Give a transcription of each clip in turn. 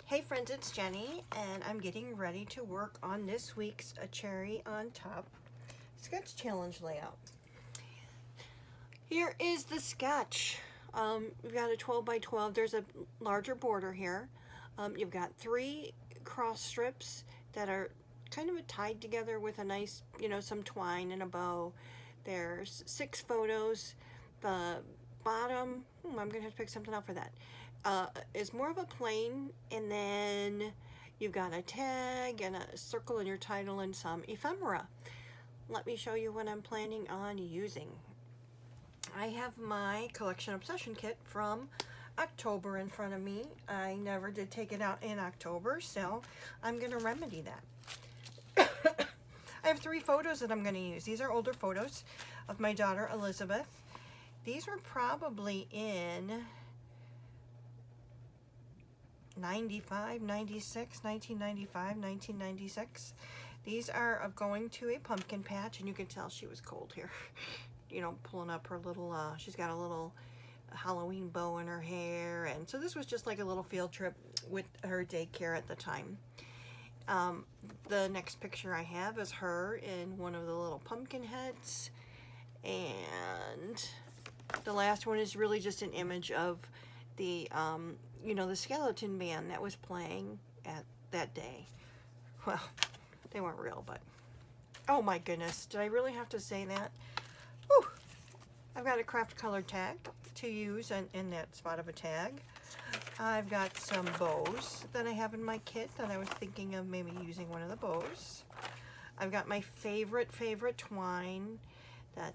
Hey friends, it's Jenny, and I'm getting ready to work on this week's A Cherry on Top sketch challenge layout. Here is the sketch. We've got a 12 by 12. There's a larger border here. You've got 3 cross strips that are kind of tied together with a nice, some twine and a bow. There's 6 photos. The bottom, I'm gonna have to pick something out for that. Is more of a plain, and then you've got a tag and a circle in your title and some ephemera. Let me show you what I'm planning on using. I have my Collection Obsession kit from October in front of me. I never did take it out in October, so I'm going to remedy that. I have 3 photos that I'm going to use. These are older photos of my daughter Elizabeth. These were probably in 95, 96, 1995, 1996. These are of going to a pumpkin patch, and you can tell she was cold here. Pulling up her little, she's got a little Halloween bow in her hair, and so this was just like a little field trip with her daycare at the time. The next picture I have is her in one of the little pumpkin heads, and the last one is really just an image of the the skeleton band that was playing at that day. Well, they weren't real, but oh my goodness, did I really have to say that? Whew. I've got a craft color tag to use in that spot of a tag. I've got some bows that I have in my kit that I was thinking of maybe using one of the bows. I've got my favorite twine.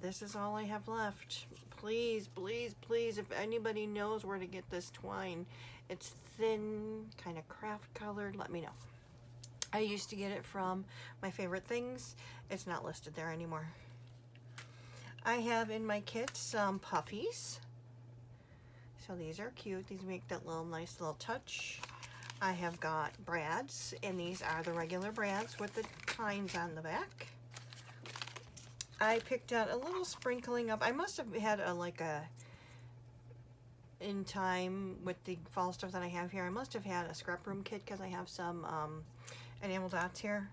This is all I have left. Please, please, please, if anybody knows where to get this twine, it's thin, kind of craft colored, let me know. I used to get it from My Favorite Things. It's not listed there anymore. I have in my kit some puffies. So these are cute. These make that nice little touch. I have got brads, and these are the regular brads with the tines on the back. I picked out a little sprinkling of, I must have had in time with the fall stuff that I have here, I must have had a scrap room kit because I have some enamel dots here.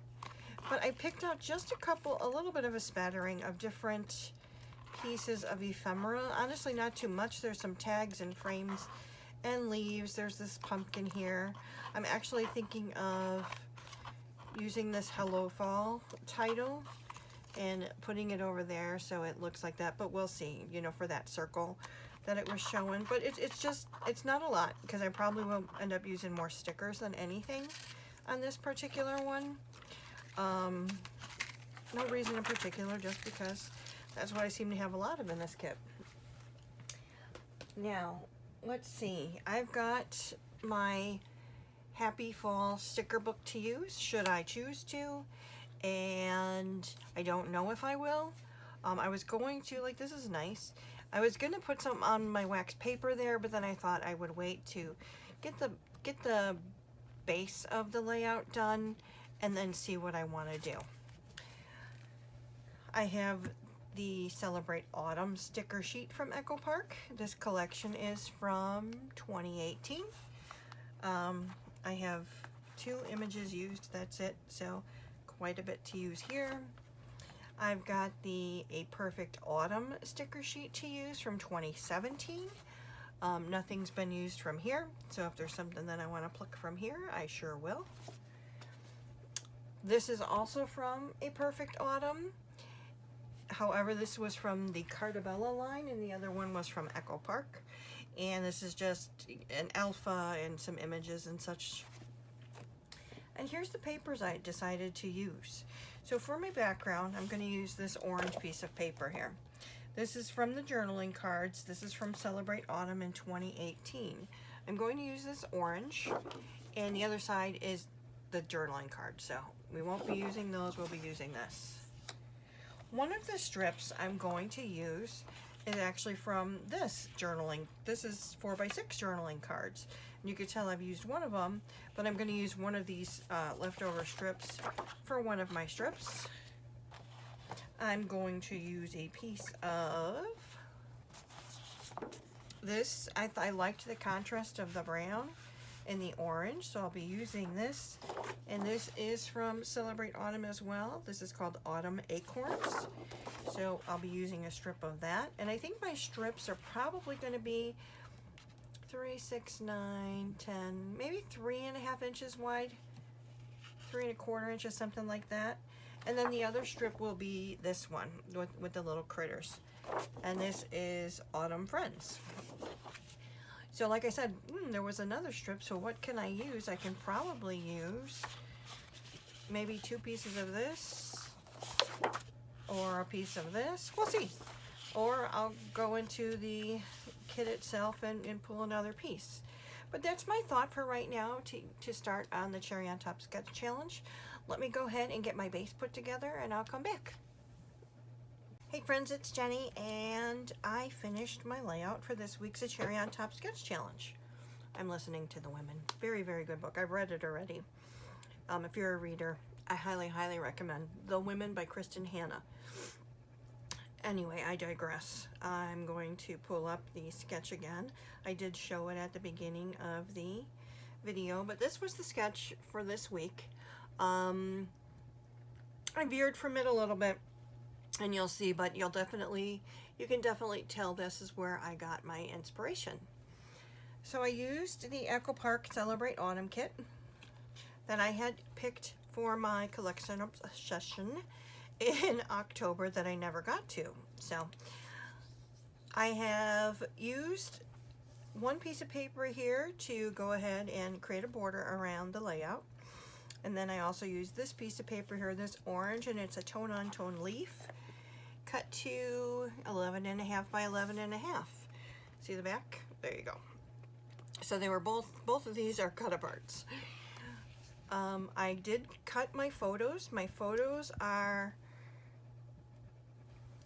But I picked out just a little bit of a spattering of different pieces of ephemera. Honestly, not too much. There's some tags and frames and leaves. There's this pumpkin here. I'm actually thinking of using this Hello Fall title and putting it over there so it looks like that, but we'll see, for that circle that it was showing. But it's not a lot, because I probably will end up using more stickers than anything on this particular one. No reason in particular, just because that's what I seem to have a lot of in this kit. Now, let's see. I've got my Happy Fall sticker book to use, should I choose to, and I don't know if I will. I was going to, this is nice. I was going to put some on my wax paper there, but then I thought I would wait to get the base of the layout done and then see what I want to do. I have the Celebrate Autumn sticker sheet from ACOT. This collection is from 2018. I have 2 images used, that's it, so quite a bit to use here. I've got the A Perfect Autumn sticker sheet to use from 2017. Nothing's been used from here, so if there's something that I want to pluck from here, I sure will. This is also from A Perfect Autumn. However, this was from the Cartabella line, and the other one was from ACOT. And this is just an alpha and some images and such. And here's the papers I decided to use. So for my background, I'm going to use this orange piece of paper here. This is from the journaling cards. This is from Celebrate Autumn in 2018. I'm going to use this orange, and the other side is the journaling card. So we won't be using those, we'll be using this. One of the strips I'm going to use is actually from this journaling. This is 4x6 journaling cards. And you can tell I've used one of them, but I'm going to use one of these leftover strips for one of my strips. I'm going to use a piece of this. I liked the contrast of the brown, in the orange, so I'll be using this. And this is from Celebrate Autumn as well. This is called Autumn Acorns. So I'll be using a strip of that. And I think my strips are probably going to be 3, 6, 9, 10, maybe 3.5 inches wide, 3¼ inches, something like that. And then the other strip will be this one with the little critters. And this is Autumn Friends. So like I said, there was another strip, so what can I use? I can probably use maybe 2 pieces of this or a piece of this. We'll see. Or I'll go into the kit itself and pull another piece. But that's my thought for right now to start on the Cherry on Top Sketch Challenge. Let me go ahead and get my base put together and I'll come back. Hey friends, it's Jenny, and I finished my layout for this week's A Cherry on Top Sketch Challenge. I'm listening to the women. Very, very good book. I've read it already. If you're a reader, I highly, highly recommend The Women by Kristen Hanna. Anyway, I digress. I'm going to pull up the sketch again. I did show it at the beginning of the video, but this was the sketch for this week. I veered from it a little bit, and you'll see, but you can definitely tell this is where I got my inspiration. So I used the ACOT Celebrate Autumn kit that I had picked for my collection obsession in October that I never got to. So I have used 1 piece of paper here to go ahead and create a border around the layout. And then I also used this piece of paper here, this orange, and it's a tone-on-tone leaf, cut to 11.5 by 11.5. See the back? There you go. So they were both of these are cut aparts. I did cut my photos. My photos are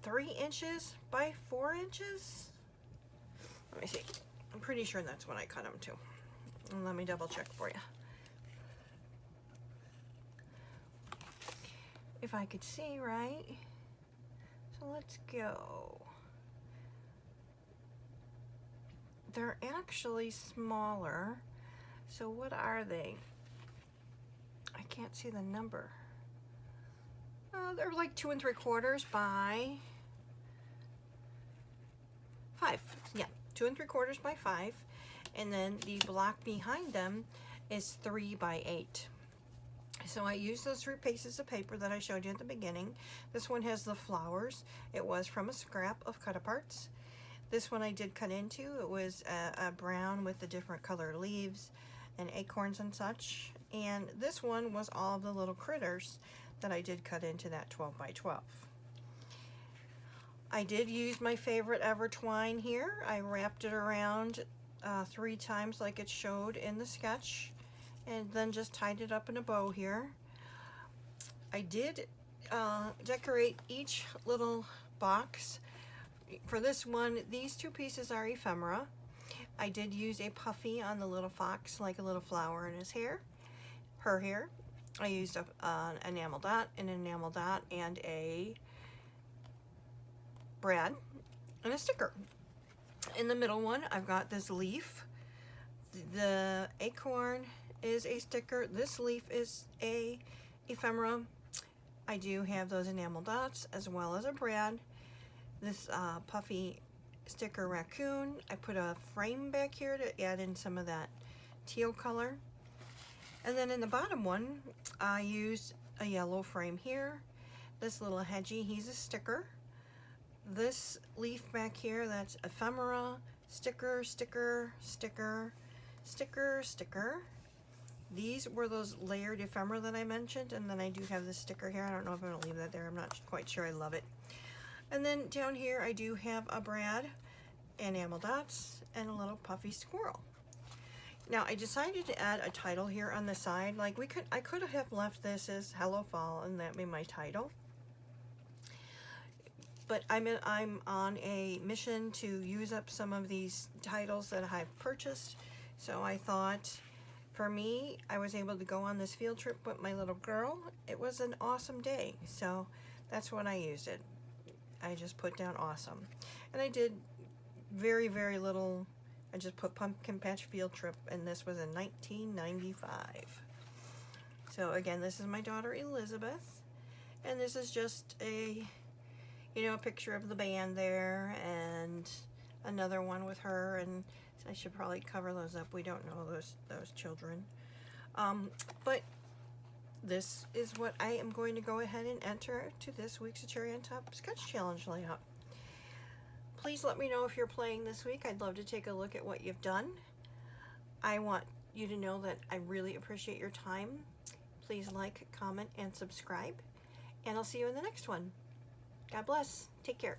3 inches by 4 inches. Let me see. I'm pretty sure that's what I cut them to. And let me double check for you. If I could see right. So let's go. They're actually smaller. So what are they? I can't see the number. They're like 2 3/4 by 5. Yeah, 2 3/4 by 5. And then the block behind them is 3 by 8. So I used those 3 pieces of paper that I showed you at the beginning. This one has the flowers. It was from a scrap of cut aparts. This one I did cut into. It was a brown with the different colored leaves and acorns and such. And this one was all of the little critters that I did cut into that 12 by 12. I did use my favorite ever twine here. I wrapped it around 3 times like it showed in the sketch, and then just tied it up in a bow here. I did decorate each little box. For this one, these 2 pieces are ephemera. I did use a puffy on the little fox, like a little flower in his hair, her hair. I used an enamel dot, and a brad, and a sticker. In the middle one, I've got this leaf. The acorn is a sticker. This leaf is a ephemera. I do have those enamel dots as well as a brad. This puffy sticker raccoon. I put a frame back here to add in some of that teal color. And then in the bottom one, I used a yellow frame here. This little hedgie, he's a sticker. This leaf back here, that's ephemera, sticker, sticker, sticker, sticker, sticker. These were those layered ephemera that I mentioned, and then I do have this sticker here. I don't know if I'm going to leave that there. I'm not quite sure. I love it. And then down here, I do have a brad, enamel dots, and a little puffy squirrel. Now, I decided to add a title here on the side. Like I could have left this as Hello Fall, and that be my title. But I'm on a mission to use up some of these titles that I've purchased. So I thought, for me, I was able to go on this field trip with my little girl. It was an awesome day. So that's what I used it. I just put down awesome. And I did very, very little I just put pumpkin patch field trip, and this was in 1995. So again, this is my daughter Elizabeth, and this is just a, you know, a picture of the band there, and another one with her, and I should probably cover those up. We don't know those children. But this is what I am going to go ahead and enter to this week's Cherry on Top Sketch Challenge layout. Please let me know if you're playing this week. I'd love to take a look at what you've done. I want you to know that I really appreciate your time. Please like, comment, and subscribe. And I'll see you in the next one. God bless. Take care.